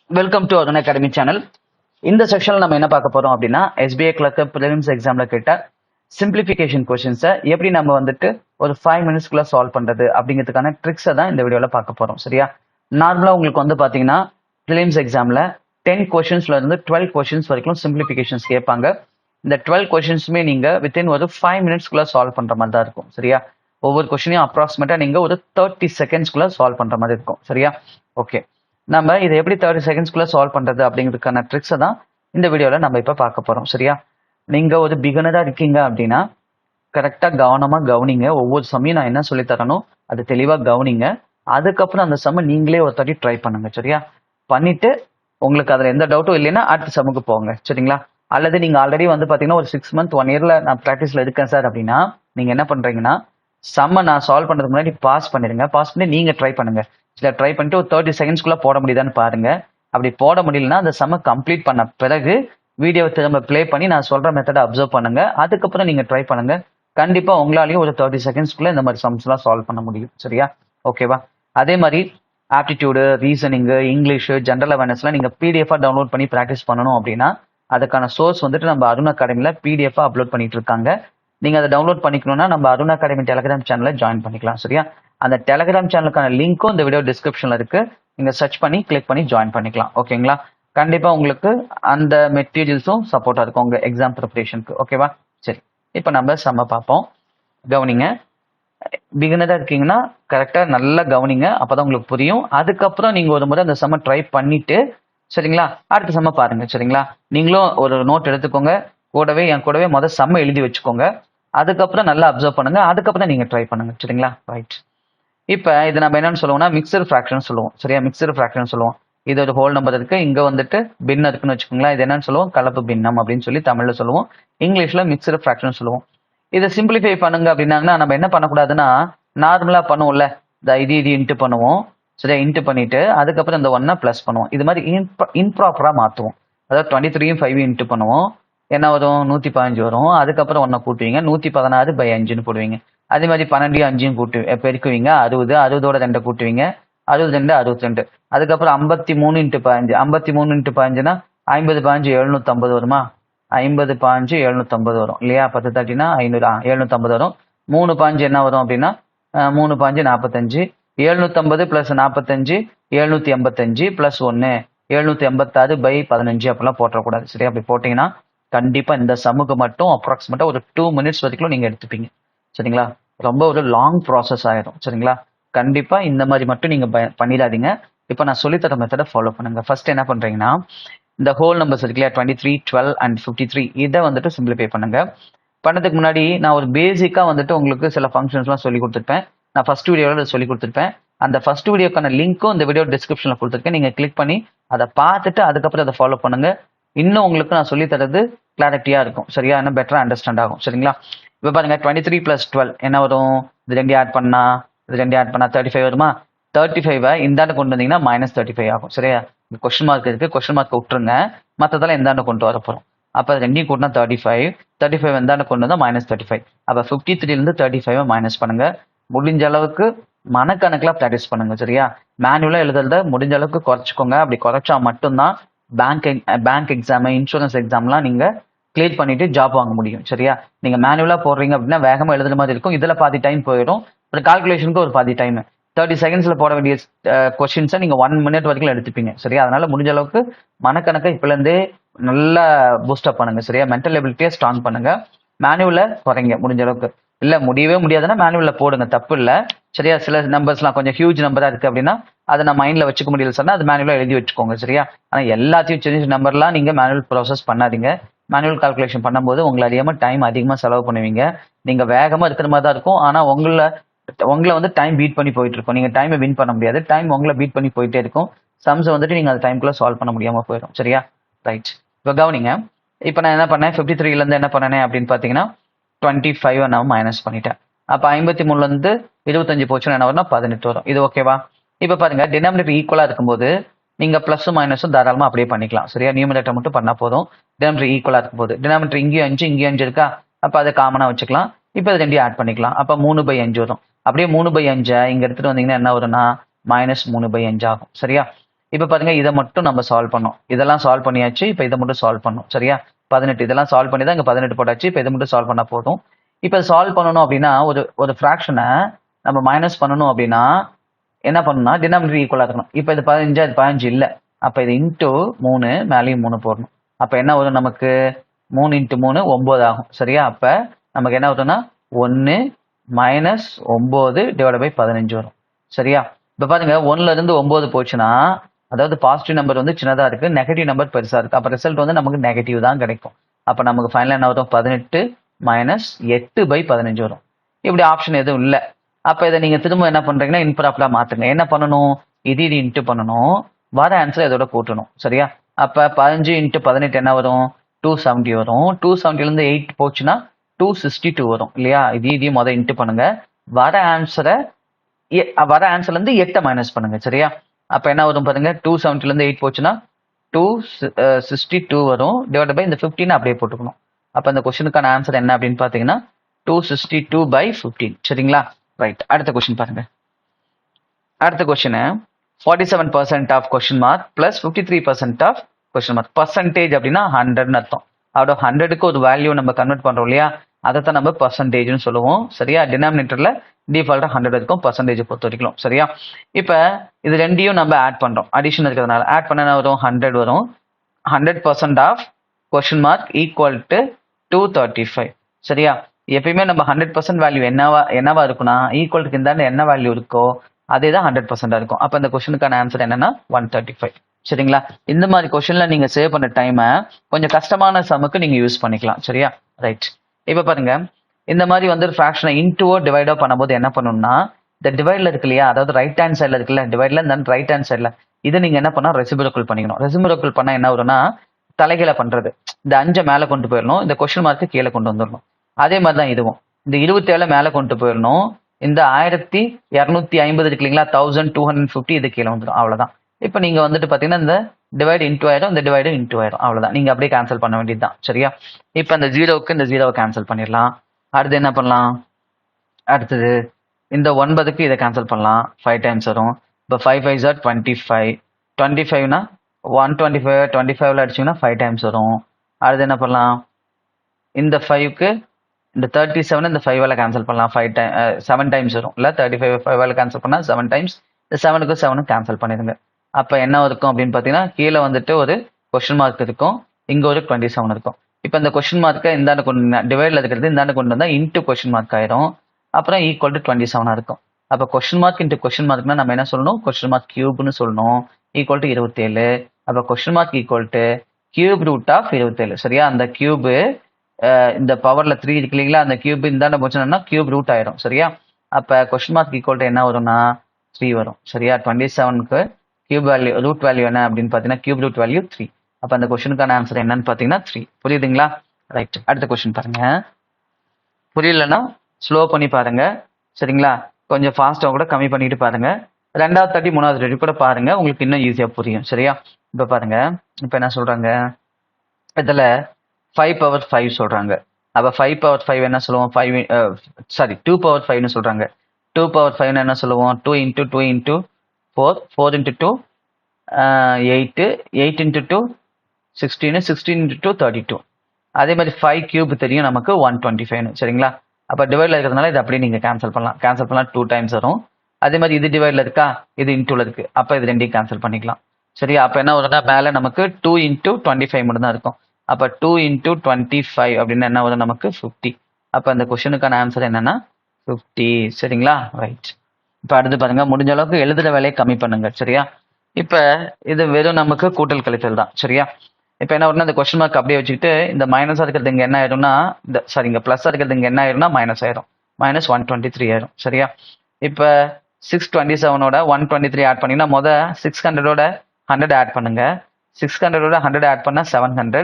Welcome to Arun academy channel. இந்த செக்ஷன்ல நம்ம என்ன பார்க்க போறோம் அப்படின்னா, எஸ்பிஐ கிளர்க் பிலிம்ஸ் எக்ஸாம்ல கேட்ட சிம்பிளிஃபிகேஷன் கொஸ்டின்ஸை எப்படி நம்ம வந்துட்டு ஒரு 5 மினிட்ஸ்க்குள்ள சால்வ் பண்றது அப்படிங்கிறதுக்கான ட்ரிக்ஸை தான் இந்த வீடியோல பார்க்க போறோம். சரியா? நார்மலா உங்களுக்கு வந்து பாத்தீங்கன்னா பிலிம்ஸ் எக்ஸாம்ல 10 கொஸ்டின்ஸ்ல இருந்து 12 கொஸ்டின்ஸ் வரைக்கும் சிம்பிளிஃபிகேஷன்ஸ் கேட்பாங்க. இந்த 12 கொஸ்டின்ஸுமே நீங்க வித்தின் ஒரு 5 மினிட்ஸ்க்குள்ள சால்வ் பண்ற மாதிரி தான் இருக்கும். சரியா? ஒவ்வொரு கொஸ்டினையும் அப்ராக்சிமேட்டா நீங்க ஒரு 30 செகண்ட்ஸ்க்குள்ள சால்வ் பண்ற மாதிரி இருக்கும். சரியா? ஓகே, நம்ம இதை எப்படி 30 செகண்ட்ஸ்க்குள்ள சால்வ் பண்றது அப்படிங்கிறதுக்கான ட்ரிக்ஸை தான் இந்த வீடியோல நம்ம இப்ப பார்க்க போறோம். சரியா? நீங்க ஒரு பிகினரா இருக்கீங்க அப்படின்னா கரெக்டா கவனமா கவனிங்க. ஒவ்வொரு சமயம் நான் என்ன சொல்லி தரணும் அது தெளிவா கவனிங்க. அதுக்கப்புறம் அந்த சம நீங்களே ஒரு தாட்டி ட்ரை பண்ணுங்க. சரியா? பண்ணிட்டு உங்களுக்கு அதுல எந்த டவுட்டும் இல்லைன்னா அடுத்த சமுக்கு போங்க. சரிங்களா? அல்லது நீங்க ஆல்ரெடி வந்து பாத்தீங்கன்னா ஒரு 6 மந்த் 1 இயர்ல நான் ப்ராக்டிஸ்ல இருக்கேன் சார் அப்படின்னா நீங்க என்ன பண்றீங்கன்னா சம்ம நான் சால்வ் பண்றதுக்கு முன்னாடி பாஸ் பண்ணிடுங்க. பாஸ் பண்ணி நீங்க ட்ரை பண்ணுங்க. சில ட்ரை பண்ணிட்டு ஒரு 30 செகண்ட்ஸ்க்குள்ள போட முடியுதான்னு பாருங்க. அப்படி போட முடியலன்னா அந்த சம்ம கம்ப்ளீட் பண்ண பிறகு வீடியோவை திரும்ப ப்ளே பண்ணி நான் சொல்ற மெத்தடை அப்சர்வ் பண்ணுங்க. அதுக்கப்புறம் நீங்க ட்ரை பண்ணுங்க. கண்டிப்பா உங்களாலையும் ஒரு 30 செகண்ட்ஸ்க்குள்ள இந்த மாதிரி சம்ஸ் எல்லாம் சால்வ் பண்ண முடியும். சரியா? ஓகேவா? அதே மாதிரி ஆப்டிடியூடு, ரீசனிங், இங்கிலீஷ், ஜென்ரல் அவேர்னஸ்லாம் நீங்க பிடிஎஃபா டவுன்லோட் பண்ணி ப்ராக்டிஸ் பண்ணணும் அப்படின்னா அதுக்கான சோர்ஸ் வந்துட்டு நம்ம அருண் அகாடமில பிடிஎஃபா அப்லோட் பண்ணிட்டு இருக்காங்க. நீங்க அதை டவுன்லோட் பண்ணிக்கணும்னா நம்ம அருண் அகாடமி டெலிகிராம் சேனல்ல ஜாயின் பண்ணிக்கலாம். சரியா? அந்த டெலிகிராம் சேனலுக்கான லிங்க்கும் இந்த வீடியோ டிஸ்கிரிப்ஷன்ல இருக்கு. நீங்க சர்ச் பண்ணி கிளிக் பண்ணி ஜாயின் பண்ணிக்கலாம். ஓகேங்களா? கண்டிப்பா உங்களுக்கு அந்த மெட்டீரியல்ஸும் சப்போர்ட்டா இருக்கும் உங்க எக்ஸாம் ப்ரிப்பரேஷனுக்கு. ஓகேவா? சரி, இப்போ நம்ம செம்ம பார்ப்போம். கவனிங்க. பிகினரா இருக்கீங்கன்னா கரெக்டா நல்லா கவனிங்க. அப்பதான் உங்களுக்கு புரியும். அதுக்கப்புறம் நீங்க ஒரு முறை அந்த செம்ம ட்ரை பண்ணிட்டு சரிங்களா அடுத்த செம்ம பாருங்க. சரிங்களா? நீங்களும் ஒரு நோட் எடுத்துக்கோங்க. என் கூடவே முதல் செம்ம எழுதி வச்சுக்கோங்க. அதுக்கப்புறம் நல்லா அப்சர்வ் பண்ணுங்க. அதுக்கப்புறம் நீங்க ட்ரை பண்ணுங்க. சரிங்களா? ரைட். இப்ப இது நம்ம என்னன்னு சொல்லுவோம்னா மிக்சர் ஃபிராக்ஷன் சொல்லுவோம். சரியா? மிக்சர் ஃபிராக்ஷன் சொல்லுவோம். இது ஒரு ஹோல் நம்பர் இருக்கு. இங்க வந்துட்டு பின் இருக்குன்னு வச்சுக்கோங்களேன். இது என்னன்னு சொல்லுவோம்? கலப்பு பின்னம் அப்படின்னு சொல்லி தமிழ்ல சொல்லுவோம். இங்கிலீஷ்ல மிக்சர் ஃபிராக்ஷன் சொல்லுவோம். இதை சிம்பிளிஃபை பண்ணுங்க அப்படின்னாங்கன்னா நம்ம என்ன பண்ணக்கூடாதுன்னா நார்மலா பண்ணுவோம்ல இது இன்ட்டு பண்ணுவோம். சரியா? இன்ட்டு பண்ணிட்டு அதுக்கப்புறம் இந்த ஒன்னை பிளஸ் பண்ணுவோம். இது மாதிரி இன்ப்ராப்பரா மாத்துவோம். அதாவது 23யும் 5 இன்ட்டு பண்ணுவோம். என்ன வரும்? 115 வரும். அதுக்கப்புறம் ஒன்னை கூட்டுவீங்க. 116/5ன்னு போடுவீங்க. அதே மாதிரி 12 5 கூட்டு பெருக்குவீங்க. 60 60ஓட 2 கூட்டுவீங்க. 62 62. அதுக்கப்புறம் 53 இன்ட்டு 15 53 இன்ட்டு 15னா 50 15 750 வருமா? 50 15 750 வரும் இல்லையா? 10 தட்டினா 500 750 வரும். 3 15 என்ன வரும் அப்படின்னா 3 15 45. 750 பிளஸ் 45 785 பிளஸ் 1 786/15 அப்படிலாம் போட்டக்கூடாது. சரியா? அப்படி போட்டீங்கன்னா கண்டிப்பா இந்த சம்முக்கு மட்டும் அப்ராக்சிமேட்டா ஒரு 2 மினிட்ஸ் வரைக்கும் நீங்க எடுத்துப்பீங்க. சரிங்களா? ரொம்ப ஒரு லாங் ப்ராசஸ் ஆயிடும். சரிங்களா? கண்டிப்பா இந்த மாதிரி மட்டும் நீங்க பண்ணிடாதீங்க. இப்ப நான் சொல்லித்தர மெத்தடை ஃபாலோ பண்ணுங்க. ஃபர்ஸ்ட் என்ன பண்றீங்கன்னா இந்த ஹோல் நம்பர்ஸ் இருக்கு இல்லையா 23 12 அண்ட் 53 இதை வந்துட்டு சிம்பிளிஃபை பண்ணுங்க. பண்ணதுக்கு முன்னாடி நான் ஒரு பேசிக்கா வந்துட்டு உங்களுக்கு சில ஃபங்க்ஷன்ஸ்லாம் சொல்லி கொடுத்துருப்பேன். நான் ஃபர்ஸ்ட் வீடியோவில் சொல்லி கொடுத்துருப்பேன். அந்த ஃபர்ஸ்ட் வீடியோக்கான லிங்க்கும் இந்த வீடியோ டிஸ்கிரிப்ஷன்ல கொடுத்துருக்கேன். நீங்க கிளிக் பண்ணி அதை பார்த்துட்டு அதுக்கப்புறம் அதை ஃபாலோ பண்ணுங்க. இன்னும் உங்களுக்கு நான் சொல்லி தரது கிளாரிட்டியா இருக்கும். சரியா? இன்னும் பெட்டரா அண்டர்ஸ்டாண்ட் ஆகும். சரிங்களா? இப்போ பாருங்க 23 + 12 என்ன வரும்? இது 2 ஆட் பண்ணா 35 வருமா? 35 இந்தாண்ட கொண்டு வந்தீங்கன்னா -35 ஆகும். சரியா? கொஸ்டின் மார்க் இருக்கு. கொஸ்டின் மார்க் விட்டுருங்க. மற்றதெல்லாம் எந்தாண்ட கொண்டு வர போறோம். அப்ப 2 கூட்டினா 35 எந்தாண்ட கொண்டு வந்தா -35. அப்ப 53 இருந்து 35 மைனஸ் பண்ணுங்க. முடிஞ்ச அளவுக்கு மனக்கணக்குல ப்ராக்டிஸ் பண்ணுங்க. சரியா? மேனுவலா எழுதுறத முடிஞ்ச அளவுக்கு குறைச்சிக்கோங்க. அப்படி குறைச்சா மட்டும்தான் பேங்க் எக்ஸாம், இன்சூரன்ஸ் எக்ஸாம்லாம் நீங்க கிளியர் பண்ணிட்டு ஜாப் வாங்க முடியும். சரியா? நீங்க மேனுவலா போடுறீங்க அப்படின்னா வேகமா எழுதுற மாதிரி இருக்கும். இதுல பாதி டைம் போயிடும். ஒரு கால்குலேஷனுக்கு ஒரு பாதி டைம் 30 செகண்ட்ஸ்ல போட வேண்டிய கொஸ்டின்ஸை நீங்க 1 மினிட் வரைக்கும் எடுத்துப்பீங்க. சரியா? அதனால முடிஞ்ச அளவுக்கு மனக்கணக்கை இப்பல இருந்தே நல்லா பூஸ்டப் பண்ணுங்க. சரியா? மென்டல் எபிலிட்டியை ஸ்ட்ராங் பண்ணுங்க. மேனுவல குறைங்க முடிஞ்ச அளவுக்கு. இல்ல முடியவே முடியாதுன்னா மேனுவல்ல போடுங்க, தப்பு இல்ல. சரியா? சில நம்பர்ஸ்லாம் கொஞ்சம் ஹியூஜ் நம்பரா இருக்கு அப்படின்னா அதை நான் மைண்ட்ல வச்சுக்க முடியல சொன்னா அது மேனுவலா எழுதி வச்சுக்கோங்க. சரியா? ஆனா எல்லாத்தையும் சின்ன நம்பர்லாம் நீங்க மேனுவல் ப்ராசஸ் பண்ணாதீங்க. மேனுவல் கால்குலேஷன் பண்ணும்போது உங்களை அறியாம டைம் அதிகமா செலவு பண்ணுவீங்க. நீங்க வேகமா இருக்கிற மாதிரி தான் இருக்கும். ஆனா உங்களை வந்து டைம் பீட் பண்ணி போயிட்டு இருக்கும். நீங்க டைமை வின் பண்ண முடியாது. டைம் உங்களை பீட் பண்ணி போயிட்டே இருக்கும். சம்ஸ் வந்துட்டு நீங்க அந்த டைம்குள்ள சால்வ் பண்ண முடியாம போயிடும். சரியா? ரைட். இப்போ கவனிங்க. இப்போ நான் என்ன பண்ணேன் 53ல இருந்து என்ன பண்ணேன் அப்படின்னு பாத்தீங்கன்னா 25 நான் மைனஸ் பண்ணிட்டேன். அப்ப 53ல இருந்து 25 போச்சுன்னா என்ன வரும்னா 18 வரும். இது ஓகேவா? இப்ப பாருங்க டினாமினேட்டர் ஈக்குவலா இருக்கும்போது நீங்க பிளஸும் மைனஸும் தாராளமா அப்படியே பண்ணிக்கலாம். சரியா? நியூமரேட்டர் மட்டும் பண்ணா போதும். டினாமினேட்டர் ஈக்குவலா இருக்கும் போது டினாமினேட்டர் இங்கேயும் 5 இங்கேயும் 5 இருக்கா? அப்ப அதை காமனா வச்சுக்கலாம். இப்ப இது 2 ஆட் பண்ணிக்கலாம். அப்ப 3/5 வரும். அப்படியே 3/5 இங்க எடுத்துட்டு வந்தீங்கன்னா என்ன வரும்னா -3/5 ஆகும். சரியா? இப்போ பாருங்க இதை மட்டும் நம்ம சால்வ் பண்ணோம். இதெல்லாம் சால்வ் பண்ணியாச்சு. இப்போ இதை மட்டும் சால்வ் பண்ணோம். சரியா? 18 இதெல்லாம் சால்வ் பண்ணி தான் இங்கே 18 போட்டாச்சு. இப்போ இதை மட்டும் சால்வ் பண்ணால் போதும். இப்போ சால்வ் பண்ணணும் அப்படின்னா ஒரு ஃப்ராக்ஷனை நம்ம மைனஸ் பண்ணணும் அப்படின்னா என்ன பண்ணணும்னா டினாமினேட்டர் ஈக்குவலாக இருக்கணும். இப்போ இது 15 அது 15 இல்லை. அப்போ இது இன்ட்டு 3 மேலேயும் 3 போடணும். அப்போ என்ன வரும் நமக்கு 3 × 3 9 ஆகும். சரியா? அப்போ நமக்கு என்ன வரும்னா 1 மைனஸ் 9 டிவைட் பை 15 வரும். சரியா? இப்போ பாருங்க 1ல இருந்து 9 போச்சுன்னா அதாவது பாசிட்டிவ் நம்பர் வந்து சின்னதாக இருக்கு, நெகட்டிவ் நம்பர் பெருசாக இருக்கு. அப்போ ரிசல்ட் வந்து நமக்கு நெகட்டிவ் தான் கிடைக்கும். அப்போ நமக்கு ஃபைனலாக என்ன வரும் 18 மைனஸ் 8/15 வரும். இப்படி ஆப்ஷன் எதுவும் இல்லை. அப்போ இதை நீங்கள் திரும்ப என்ன பண்ணுறீங்கன்னா இன்ப்ராப்பராக மாற்றுங்க. என்ன பண்ணணும், இது இன்ட்டு பண்ணணும், வர ஆன்சர் இதோட கூட்டணும். சரியா? அப்போ 15 × 18 என்ன வரும் 270 வரும். 270லேருந்து 8 போச்சுன்னா 262 வரும் இல்லையா? இதையும் முதல் இன்ட்டு பண்ணுங்க. வர ஆன்சர்லேருந்து 8 மைனஸ் பண்ணுங்க. சரியா? அப்போ என்ன வரும் பாருங்க 270லேருந்து 8 போச்சுன்னா 262 வரும். டிவைட் பை இந்த 15 அப்படியே போட்டுக்கணும். அப்போ இந்த கொஸ்டினுக்கான ஆன்சர் என்ன அப்படின்னு பார்த்தீங்கன்னா 262/15. சரிங்களா? ரைட். அடுத்த கொஸ்டின் பாருங்க. அடுத்த question 47% of question mark plus 53% of question mark. Percentage அப்படின்னா 100ன்னு அர்த்தம். அதோட 100க்கு ஒரு வேல்யூ நம்ம கன்வெர்ட் பண்றோம் இல்லையா, அதைத்தான் நம்ம பர்சன்டேஜ்னு சொல்லுவோம். சரியா? டினாமினேட்டர்ல டிஃபால்ட்டா 100 இருக்கும் பர்சன்டேஜ் பொறுத்த வரைக்கும். சரியா? இப்போ இது ரெண்டையும் நம்ம ஆட் பண்றோம். அடிஷன் இருக்கிறதுனால ஆட் பண்ண வரும் 100 வரும். 100% of question mark equal to 235. சரியா? எப்பயுமே நம்ம 100% வேல்யூ என்னவா இருக்குன்னா ஈக்குவலுக்கு இந்த என்ன வேல்யூ இருக்கோ அதே தான் 100% இருக்கும். அப்போ இந்த கொஸ்டினுக்கான ஆன்சர் என்னன்னா 135. சரிங்களா? இந்த மாதிரி கொஸ்டின்ல நீங்க சேவ் பண்ண டைமை கொஞ்சம் கஷ்டமான சமுக்கு நீங்க யூஸ் பண்ணிக்கலாம். சரியா? ரைட். இப்போ பாருங்க இந்த மாதிரி வந்து ஃப்ராக்ஷனை இன்டூவோ டிவைடோ பண்ணும்போது என்ன பண்ணணும்னா இந்த டிவைட்ல இருக்கு இல்லையா, அதாவது ரைட் ஹேண்ட் சைட்ல இருக்குல்ல டிவைட்ல இந்த ரைட் ஹேண்ட் சைட்ல இதை நீங்க என்ன பண்ணா ரெசிபிரக்கல் பண்ணிக்கணும். ரெசிபிரக்கல் பண்ணா என்ன வரும்னா தலைகீழ பண்றது. இந்த 5 மேலே கொண்டு போயிடணும், இந்த கொஸ்டின் மார்க்கு கீழே கொண்டு வந்துடணும். அதே மாதிரி தான் இதுவும் இந்த 27 மேலே கொண்டு போயிடணும், இந்த 1250 இருக்கு இல்லைங்களா 1250 இது கீழே வந்துடும். அவ்வளவுதான். இப்போ நீங்க வந்துட்டு பாத்தீங்கன்னா இந்த டிவைட் இன்டூ ஆயிரும், இந்த டிவைடு இன்டூ ஆயிரும். அவ்வளவுதான். நீங்க அப்படியே கேன்சல் பண்ண வேண்டியதுதான். சரியா? இப்போ இந்த 0க்கு இந்த 0வை கேன்சல் பண்ணிடலாம். அடுத்து என்ன பண்ணலாம், அடுத்தது இந்த 9க்கு இதை கேன்சல் பண்ணலாம். 5 டைம்ஸ் வரும். இப்போ 5 5s are 25. 25னா 125 25ல அடிச்சிங்கன்னா 5 டைம்ஸ் வரும். அடுத்து என்ன பண்ணலாம், இந்த 5க்கு இந்த 37 இந்த 5ஆல கேன்சல் பண்ணலாம். 7 டைம்ஸ் வரும் இல்லை, 35 5ஆல கேன்சல் பண்ணா 7 டைம்ஸ். இந்த 7க்கு 7 கேன்சல் பண்ணிடுங்க. அப்போ என்ன இருக்கும் அப்படின்னு பார்த்தீங்கன்னா கீழே வந்துட்டு ஒரு கொஸ்டின் மார்க் இருக்கும், இங்கே ஒரு 27 இருக்கும். இப்போ இந்த கொஸ்டின் மார்க்கை இந்தாண்டு கொண்டு டிவைடில் இருக்கிறது இந்தாண்டு கொண்டு வந்தால் இன்ட்டு கொஸ்டின் மார்க் ஆயிரும். அப்புறம் ஈக்குவல் டு 27 இருக்கும். அப்போ கொஸ்டின் மார்க் இன்ட்டு கொஸ்டின் மார்க்னா நம்ம என்ன சொல்லணும், கொஸ்டின் மார்க் கியூப்னு சொல்லணும். Equal to 27. அப்போ question mark equal to cube root of 27. சரியா? அந்த கியூபு இந்த பவர்ல 3 இருக்கு இல்லைங்களா, அந்த கியூப் இந்தாண்ட போச்சுன்னா கியூப் ரூட் ஆயிரும். சரியா? அப்போ கொஸ்டின் மார்க் ஈக்குவல் டு என்ன வரும்னா 3 வரும். சரியா? 27க்கு கியூப் வேல்யூ ரூட் வேல்யூ என்ன அப்படின்னு பார்த்தீங்கன்னா கியூப் ரூட் வேல்யூ 3. அப்போ அந்த கொஸ்டினுக்கான ஆன்சர் என்னன்னு பார்த்தீங்கன்னா 3. புரியுதுங்களா? ரைட். அடுத்த கொஸ்டின் பாருங்க. புரியலன்னா ஸ்லோ பண்ணி பாருங்க. சரிங்களா? கொஞ்சம் ஃபாஸ்ட்டாக கூட கம்மி பண்ணிட்டு பாருங்க. 2வது தாட்டி 3வது தாட்டி கூட பாருங்க, உங்களுக்கு இன்னும் ஈஸியாக புரியும். சரியா? இப்போ பாருங்க, இப்போ என்ன சொல்றாங்க, இதில் 5/5 சொல்றாங்க. அப்போ 5/5 என்ன சொல்லுவோம், 2/5ன்னு சொல்றாங்க. 2/5 என்ன சொல்லுவோம், 2 × 2 × 4 4 × 2 8 8 × 2 16 16 × 2 32. அதே மாதிரி 5 கியூப் தெரியும் நமக்கு 125. சரிங்களா? அப்போ டிவைட்ல இருக்கிறதுனால இது அப்படியே நீங்க கேன்சல் பண்ணலாம். 2 டைம்ஸ் வரும். அதே மாதிரி இது டிவைட்ல இருக்கா, இது இன்டூல இருக்கு. அப்போ இது ரெண்டையும் கேன்சல் பண்ணிக்கலாம். சரியா? அப்போ என்ன வரும்னா மேலே நமக்கு 2 × 25 மட்டும் தான் இருக்கும். அப்போ 2 × 25 அப்படின்னு என்ன வரும் நமக்கு 50. அப்போ அந்த கொஸ்டினுக்கான ஆன்சர் என்னன்னா 50. சரிங்களா? ரைட். இப்போ அடுத்து பாருங்க, முடிஞ்ச அளவுக்கு எழுதுற வேலையை கம்மி பண்ணுங்க. சரியா? இப்போ இது வெறும் நமக்கு கூட்டல் கழித்தல் தான். சரியா? இப்போ என்ன வரும்னா இந்த கொஸ்டின் மார்க் அப்படியே வச்சுக்கிட்டு இந்த மைனஸாக இருக்கிறது இங்கே என்ன ஆயிரும்னா இங்கே ப்ளஸ்ஸாக இருக்கிறது இங்கே என்ன ஆயிரும்னா மைனஸ் ஆயிரும். மைனஸ் 123 ஆயிரும். சரியா? இப்போ 627ஓட 123 ஆட் பண்ணிங்கன்னா மொதல் 600ஓட 100 ஆட் பண்ணுங்க. 600ஓட 100 ஆட் பண்ணால் 700.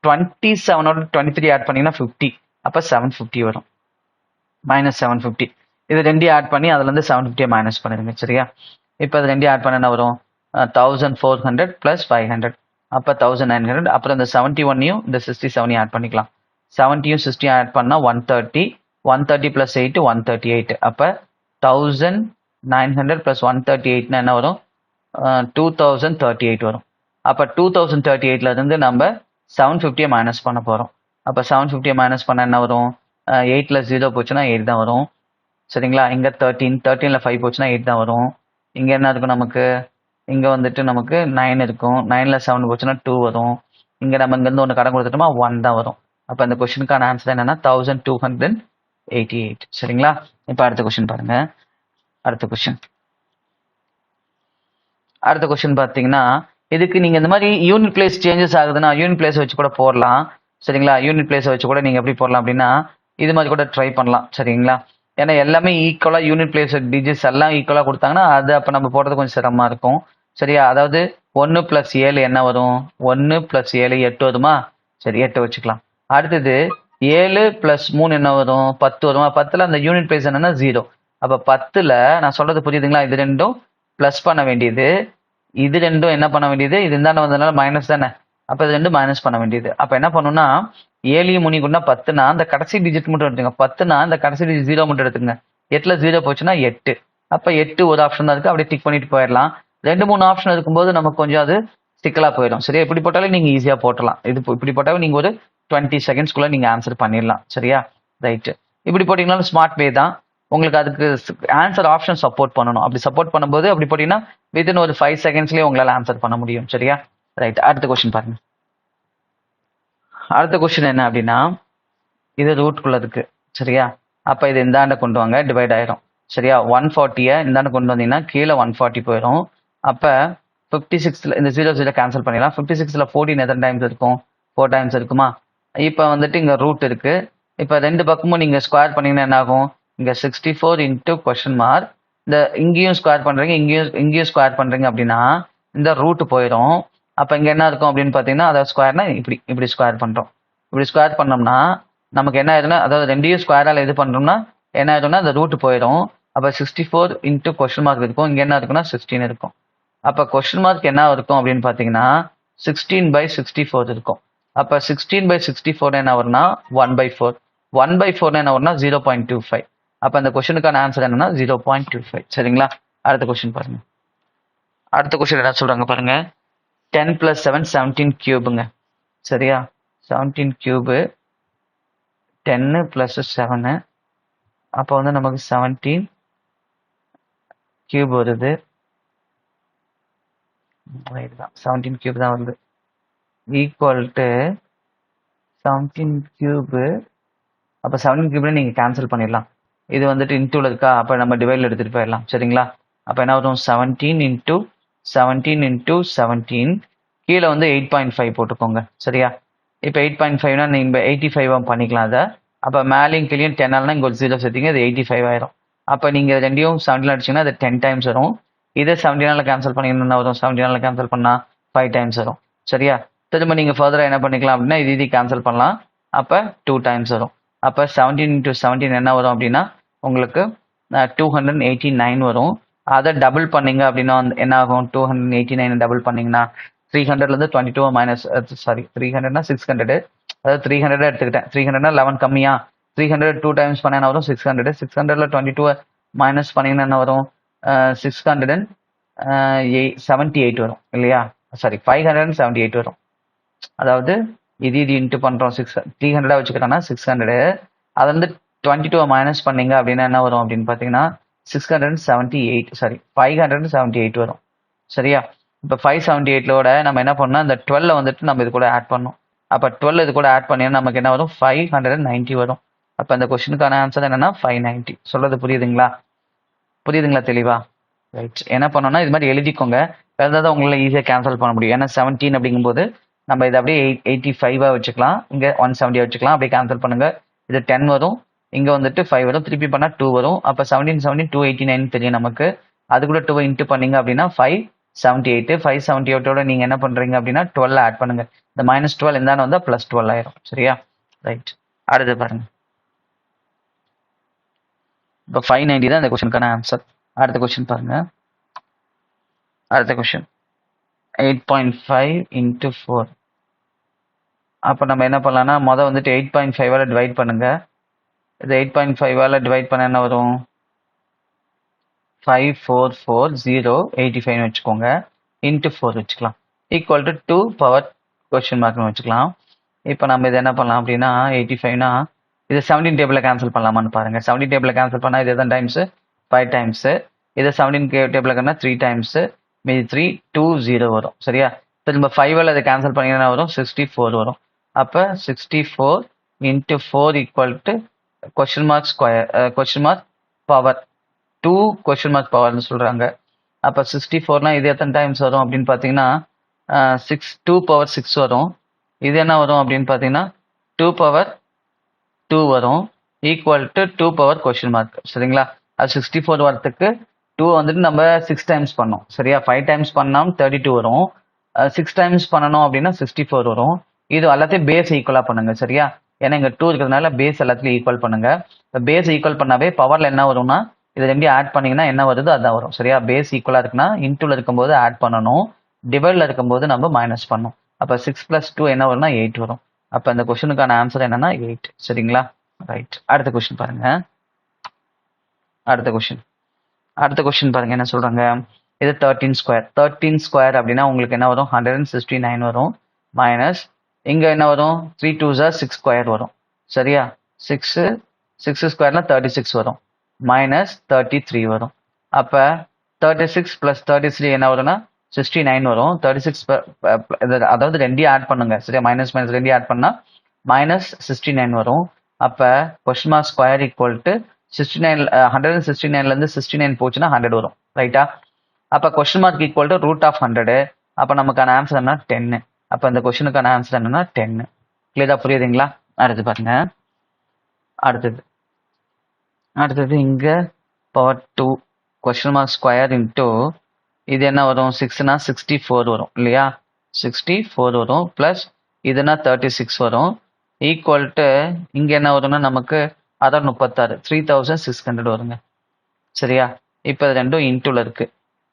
27ஓட 23 ஆட் பண்ணிங்கன்னா 50. அப்போ 750 வரும். மைனஸ் 750. இது ரெண்டையும் ஆட் பண்ணி அதுலேருந்து 750 மைனஸ் பண்ணிடுங்க. சரியா? இப்போ அது ரெண்டையும் ஆட் பண்ண என்ன வரும், 1400 + 500. அப்போ 1900. அப்புறம் இந்த 71யும் இந்த 67யும் ஆட் பண்ணிக்கலாம். 70யும் 60யும் ஆட் பண்ணால் 130. 130 + 8 138. அப்போ 1900 + 138னா என்ன வரும், 2038 வரும். அப்போ 2038லேருந்து நம்ம 750 மைனஸ் பண்ண போகிறோம். அப்போ 750 மைனஸ் பண்ண என்ன வரும்? 8ல் 0 போச்சுன்னா 8 தான் வரும். சரிங்களா? இங்கே 13ல் 5 போச்சுன்னா 8 தான் வரும். இங்கே என்ன இருக்கும் நமக்கு? இங்கே வந்துட்டு நமக்கு 9 இருக்கும். 9ல் 7 போச்சுன்னா 2 வரும். இங்கே நம்ம இங்கேருந்து ஒன்று கடன் கொடுத்துட்டோமா 1 தான் வரும். அப்போ அந்த கொஸ்டினுக்கான ஆன்சர் என்னன்னா 1288. சரிங்களா? இப்போ அடுத்த கொஸ்டின் பாருங்க. அடுத்த கொஸ்டின் பார்த்தீங்கன்னா, இதுக்கு நீங்கள் இந்த மாதிரி யூனிட் பிளேஸ் சேஞ்சஸ் ஆகுதுன்னா யூனிட் பிளேஸ் வச்சு கூட போடலாம். சரிங்களா? யூனிட் பிளேஸ் வச்சு கூட நீங்கள் எப்படி போடலாம் அப்படின்னா இது மாதிரி கூட ட்ரை பண்ணலாம். சரிங்களா? ஏன்னா எல்லாமே ஈக்குவலாக யூனிட் பிளேஸ் டிஜிட்ஸ் எல்லாம் ஈக்குவலாக கொடுத்தாங்கன்னா அது அப்போ நம்ம போடுறது கொஞ்சம் சிரமமாக இருக்கும். சரியா? அதாவது 1 + 7 என்ன வரும்? 1 + 7 8 வருமா? சரி 8 வச்சுக்கலாம். அடுத்தது 7 + 3 என்ன வரும்? 10 வருமா? 10ல் அந்த யூனிட் பிளேஸ் என்னன்னா 0. அப்போ 10ல் நான் சொல்றது புரியுதுங்களா? இது ரெண்டும் ப்ளஸ் பண்ண வேண்டியது, இது ரெண்டும் என்ன பண்ண வேண்டியது? இது இந்தாண்ட வந்ததுனால மைனஸ் தானே. அப்போ இது ரெண்டும் மைனஸ் பண்ண வேண்டியது. அப்போ என்ன பண்ணணும்னா 7 முனிக்குன்னா 10னா அந்த கடைசி டிஜிட் மட்டும் எடுத்துங்க. 10னா இந்த கடைசி டிஜிட் 0 மட்டும் எடுத்துங்க. 8ல் 0 போச்சுன்னா 8. அப்போ 8 ஒரு ஆப்ஷன் தான் இருக்கு. அப்படியே டிக் பண்ணிட்டு போயிடலாம். 2-3 ஆப்ஷன் இருக்கும்போது நமக்கு கொஞ்சம் அது சிக்கலா போயிடும். சரியா? இப்படி போட்டாலும் நீங்க ஈஸியா போட்டலாம். இது இப்படி போட்டாலும் நீங்க ஒரு 20 செகண்ட்ஸ்குள்ள நீங்க ஆன்சர் பண்ணிடலாம். சரியா? ரைட். இப்படி போட்டீங்கன்னாலும் ஸ்மார்ட் வே தான். உங்களுக்கு அதுக்கு ஆன்சர் ஆப்ஷன் சப்போர்ட் பண்ணணும். அப்படி சப்போர்ட் பண்ணும்போது அப்படி போட்டீங்கன்னா வித்தின் ஒரு 5 செகண்ட்ஸ்லேயே உங்களால் ஆன்சர் பண்ண முடியும். சரியா? ரைட். அடுத்த கொஸ்டின் பாருங்க. அடுத்த கொஸ்டின் என்ன அப்படின்னா இது ரூட்குள்ள இருக்கு. சரியா? அப்போ இது இந்தாண்ட கொண்டு வாங்க, டிவைட் ஆயிரும். சரியா? 140 இந்தாண்ட கொண்டு வந்தீங்கன்னா கீழே 140 போயிடும். அப்போ 56ல் இந்த 0 கேன்சல் பண்ணிடலாம். 56ல் 14 எத்தனை டைம்ஸ் இருக்கும்? 4 டைம்ஸ் இருக்குமா? இப்போ வந்துட்டு இங்கே ரூட் இருக்கு. இப்போ ரெண்டு பக்கமும் நீங்கள் ஸ்கொயர் பண்ணீங்கன்னா என்ன ஆகும்? இங்கே 64 இன்ட்டு கொஸ்டின் மார்க். இந்த இங்கேயும் ஸ்கொயர் பண்ணுறீங்க, இங்கேயும் ஸ்கொயர் பண்ணுறீங்க அப்படின்னா இந்த ரூட் போயிடும். அப்போ இங்கே என்ன இருக்கும் அப்படின்னு பார்த்தீங்கன்னா அதை ஸ்கொயர்னா இப்படி ஸ்கொயர் பண்ணுறோம். இப்படி ஸ்கொயர் பண்ணோம்னா நமக்கு என்ன ஆயிடும்னா, அதாவது ரெண்டையும் ஸ்கொயரால் இது பண்ணுறோம்னா என்ன ஆயிடும்னா அந்த ரூட் போயிடும். அப்போ 64 இன்ட்டு கொஸ்டின் மார்க் இருக்கும். இங்கே என்ன இருக்குன்னா 16 இருக்கும். அப்போ கொஸ்டின் மார்க் என்ன இருக்கும் அப்படின்னு பார்த்தீங்கன்னா 16/64 இருக்கும். அப்போ 16/64 என்ன வரும்னா 1/4. 1/4 என்ன வரும்னா 0.25. அப்போ அந்த கொஸ்டினுக்கான ஆன்சர் என்னன்னா 0.25. சரிங்களா? அடுத்த கொஸ்டின் பாருங்க. அடுத்த கொஸ்டின் என்ன சொல்றாங்க பாருங்க. 10 + 7 17 கியூபுங்க. சரியா? 17 கியூபு 10 + 7. அப்போ வந்து நமக்கு 17 கியூப் வருது. 17 கியூப் தான் வருது. Equal to 17 cube. அப்போ 17 கியூப்ல நீங்கள் கேன்சல் பண்ணிடலாம். இது வந்துட்டு இன்டூவில் இருக்கா? அப்போ நம்ம டிவைடில் எடுத்துகிட்டு போயிடலாம். சரிங்களா? அப்போ என்ன வரும்? 17 இன்ட்டு 17 இன்ட்டு 17. கீழே வந்து 8.5 போட்டுக்கோங்க. சரியா? இப்போ 8.5னா நீங்கள் 85 பண்ணிக்கலாம் அதை. அப்போ மேலேயும் கீழேயும் 10 இங்கே ஒரு 0 சேர்த்திங்க, இது 85 ஆயிரும். அப்போ நீங்கள் ரெண்டையும் 17 அடிச்சிங்கன்னா அது 10 டைம்ஸ் வரும். இதே 17 கேன்சல் பண்ணிங்கன்னா வரும்? 17 கேன்சல் பண்ணால் 5 டைம்ஸ் வரும். சரியா? திரும்ப நீங்கள் ஃபர்தராக என்ன பண்ணிக்கலாம் அப்படின்னா இது கேன்சல் பண்ணலாம். அப்போ 2 டைம்ஸ் வரும். அப்போ 17 இன்ட்டு 17 என்ன வரும் அப்படின்னா உங்களுக்கு 289 வரும். அதை டபுள் பண்ணீங்க அப்படின்னா என்ன ஆகும்? 289 டபுள் பண்ணீங்கன்னா 300லேருந்து 22 மைனஸ் 300னா 600. அதாவது 300 எடுத்துக்கிட்டேன். 300னா 11 கம்மியா? 300 2 டைம்ஸ் பண்ண என்ன வரும்? 600. 600ல் 22 மைனஸ் பண்ணீங்கன்னா என்ன வரும்? 678 வரும் இல்லையா? 578 வரும். அதாவது இது இன்ட்டு பண்ணுறோம். 300 வச்சுக்கிட்டோம்னா 600. அதை வந்து 22 மைனஸ் பண்ணீங்க அப்படின்னா என்ன வரும் அப்படின்னு பார்த்தீங்கன்னா 578 வரும். சரியா? இப்போ 578ஓட நம்ம என்ன பண்ணோம்? இந்த 12 வந்துட்டு நம்ம இது கூட ஆட் பண்ணோம். அப்போ 12 இது கூட ஆட் பண்ணீங்கன்னா நமக்கு என்ன வரும்? 590 வரும். அப்போ அந்த கொஸ்டினுக்கான ஆன்சர் என்னன்னா 590. சொல்றது புரியுதுங்களா தெளிவா? ரைட். என்ன பண்ணோம்னா இது மாதிரி எழுதிக்கோங்க. தான் உங்களால் ஈஸியாக கேன்சல் பண்ண முடியும். ஏன்னா 17 அப்படிங்கும்போது நம்ம இதை அப்படியே 85 வச்சுக்கலாம். இங்கே 170 வச்சுக்கலாம். அப்படியே கேன்சல் பண்ணுங்க. இது 10 வரும். இங்கே வந்துட்டு 5 வரும். திருப்பி பண்ணால் 2 வரும். அப்போ 17 289 தெரியும் நமக்கு. அது கூட 2 இன்ட்டு பண்ணீங்க அப்படின்னா 578. 578ஓட நீங்கள் என்ன பண்ணுறீங்க அப்படின்னா 12 ஆட் பண்ணுங்க. இந்த -12 இருந்தாலும் வந்தால் +12 ஆயிரும். சரியா? ரைட். அடுத்து பாருங்க. இப்போ 590 தான் இந்த கொஸ்டினுக்கான ஆன்சர். அடுத்த கொஸ்டின் பாருங்க. அடுத்த கொஸ்டின் 8.5 இன்ட்டு 4. அப்போ நம்ம என்ன பண்ணலாம்னா வந்துட்டு 8.5ஆல் டிவைட் பண்ணுங்க. இது 8.5ஆல் டிவைட் பண்ண என்ன வரும்? 544085 வச்சுக்கோங்க, இன்ட்டு 4 வச்சுக்கலாம், ஈக்குவல் டு 2 பவர் கொஸ்டின் மார்க்னு வச்சுக்கலாம். இப்போ நம்ம இது என்ன பண்ணலாம் அப்படின்னா 85னா இது 17 டேபிளில் கேன்சல் பண்ணலாமான்னு பாருங்க. 17 டேபிளில் கேன்சல் பண்ணால் இது எத்தனை டைம்ஸு? 5 டைம்ஸு. இது 17 டேபிளில் கண்ணா 3 டைம்ஸு, மீதி 3 2 0 வரும். சரியா? திரும்ப 5ல் அதை கேன்சல் பண்ணிங்கன்னா வரும் 64 வரும். அப்போ 64 into 4 equal to question mark square question mark power 2 question mark பவர்னு சொல்கிறாங்க. அப்போ 64னா இது எத்தனை டைம்ஸ் வரும் அப்படின்னு பார்த்தீங்கன்னா 2 பவர் 6 வரும். இது என்ன வரும் அப்படின்னு பார்த்தீங்கன்னா 2 பவர் 2 வரும், equal to 2 power question mark. சரிங்களா? அது 64 வரத்துக்கு 2 வந்துட்டு நம்ம 6 டைம்ஸ் பண்ணோம். சரியா? 5 டைம்ஸ் பண்ணால் 32 வரும், 6 டைம்ஸ் பண்ணணும் அப்படின்னா 64 வரும். இது எல்லாத்தையும் பேஸ் ஈக்குவலாக பண்ணுங்க. சரியா? ஏன்னா இங்கே 2 இருக்கிறதுனால பேஸ் எல்லாத்துலையும் ஈக்குவல் பண்ணுங்க. பேஸ் ஈக்குவல் பண்ணாவே பவரில் என்ன வரும்னா இது ரெண்டையும் ஆட் பண்ணிங்கன்னா என்ன வருது அதான் வரும். சரியா? பேஸ் ஈக்குவலாக இருக்குன்னா இன்டூவில் இருக்கும்போது ஆட் பண்ணணும், டிவைடில் இருக்கும்போது நம்ம மைனஸ் பண்ணணும். அப்போ 6 + 2 என்ன வரும்னா 8 வரும். அப்போ அந்த கொஸ்டினுக்கான ஆன்சர் என்னன்னா 8. சரிங்களா? ரைட். அடுத்த கொஸ்டின் பாருங்க. அடுத்த கொஸ்டின் பாருங்க என்ன சொல்றாங்க. இது 13 ஸ்கொயர். 13 ஸ்கொயர் அப்படின்னா உங்களுக்கு என்ன வரும்? 169 வரும். மைனஸ் இங்க என்ன வரும்? 3 2s 6 ஸ்கொயர் வரும். சரியா? 6 ஸ்கொயர்னா 36 வரும், மைனஸ் 33 வரும். அப்ப 36 + 33 என்ன வரும்னா 69 வரும். 36 அதாவது ரெண்டையும் ஆட் பண்ணுங்க. சரியா? மைனஸ் மைனஸ் ரெண்டையும் ஆட் பண்ணா மைனஸ் 69 வரும். அப்ப question mark square equal to 69 169லேருந்து 69 போச்சுன்னா 100 வரும். ரைட்டா? அப்போ கொஸ்டின் மார்க் ஈக்குவல் டு √100. அப்போ நமக்கான ஆன்சர் என்ன? 10. அப்போ இந்த கொஸ்டினுக்கான ஆன்சர் என்னன்னா 10. கிளியரா புரியுதுங்களா? அடுத்து பாருங்க. அடுத்தது இங்க power 2 question mark square into இது என்ன வரும்? 6னா 64 வரும் இல்லையா? 64 வரும், ப்ளஸ் இதுனா 36 வரும், ஈக்குவல் டு இங்கே என்ன வரும்னா நமக்கு 36 3600 வருங்க. சரியா? இப்போ இது ரெண்டும் இன்டூல இருக்கு.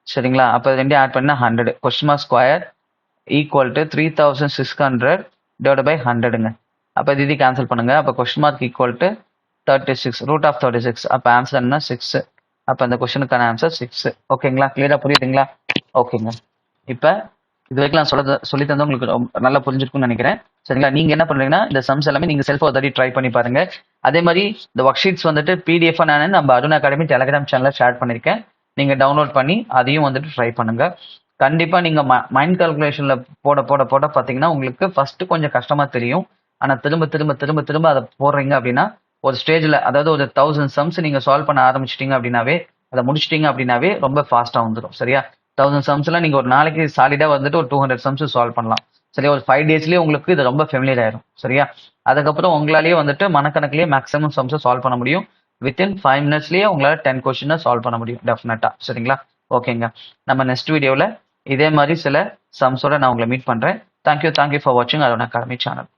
சரிங்களா? அப்போ இது ரெண்டையும் ஆட் பண்ணால் 100. Question mark square equal to 3600 divide by 100ங்க. அப்போ இது கேன்சல் பண்ணுங்க. அப்போ கொஸ்டின் மார்க் ஈக்குவல் டு 36 √36. அப்போ ஆன்சர் என்ன? 6. அப்போ அந்த கொஸ்டினுக்கான ஆன்சர் 6. ஓகேங்களா? கிளியரா புரியுதுங்களா? ஓகேங்க. இப்போ இது வரைக்கும் நான் சொல்லி தந்தா உங்களுக்கு நல்லா புரிஞ்சிருக்கும்னு நினைக்கிறேன். சரிங்களா? நீங்க என்ன பண்றீங்கன்னா இந்த சம்ஸ் எல்லாமே நீங்க செல்ஃபா ஒரு ட்ரை பண்ணி பாருங்க. அதே மாதிரி இந்த ஒர்க் ஷீட்ஸ் வந்துட்டு பிடிஎஃப் நான் நம்ம அருண் அகாடமி டெலிகிராம் சேனல்ல ஷேர் பண்ணிருக்கேன். நீங்க டவுன்லோட் பண்ணி அதையும் வந்துட்டு ட்ரை பண்ணுங்க. கண்டிப்பா நீங்க மைண்ட் கால்குலேஷன்ல போட போட போட பாத்தீங்கன்னா உங்களுக்கு ஃபர்ஸ்ட் கொஞ்சம் கஷ்டமா தெரியும். ஆனா திரும்ப திரும்ப திரும்ப திரும்ப அதை போடுறீங்க அப்படின்னா ஒரு ஸ்டேஜ்ல, அதாவது ஒரு 1000 சம்ஸ் நீங்க சால்வ் பண்ண ஆரம்பிச்சிட்டீங்க அப்படின்னாவே, அதை முடிச்சிட்டீங்க அப்படின்னாவே ரொம்ப ஃபாஸ்டா வந்துடும். சரியா? 1000 சம்ஸ்லாம் நீங்க ஒரு நாளைக்கு சாலிடா வந்துட்டு ஒரு 200 சம்ஸ் சால்வ் பண்ணலாம். சரியா? ஒரு 5 டேஸ்லயே உங்களுக்கு இது ரொம்ப ஃபெமிலியர் ஆயிடும். சரியா? அதுக்கப்புறம் உங்களாலேயே வந்துட்டு மனக்கணக்கிலேயே மேக்ஸிமம் சம்ஸ் சால்வ் பண்ண முடியும். வித்தின் 5 மினிட்ஸ்லயே உங்களால 10 கொஸ்டினை சால்வ் பண்ண முடியும் டெஃபினட்டா. சரிங்களா? ஓகேங்க. நம்ம நெக்ஸ்ட் வீடியோல இதே மாதிரி சில சம்ஸோட நான் உங்களை மீட் பண்றேன். தேங்க்யூ ஃபார் வாட்சிங் அருண் அகாடமி சேனல்.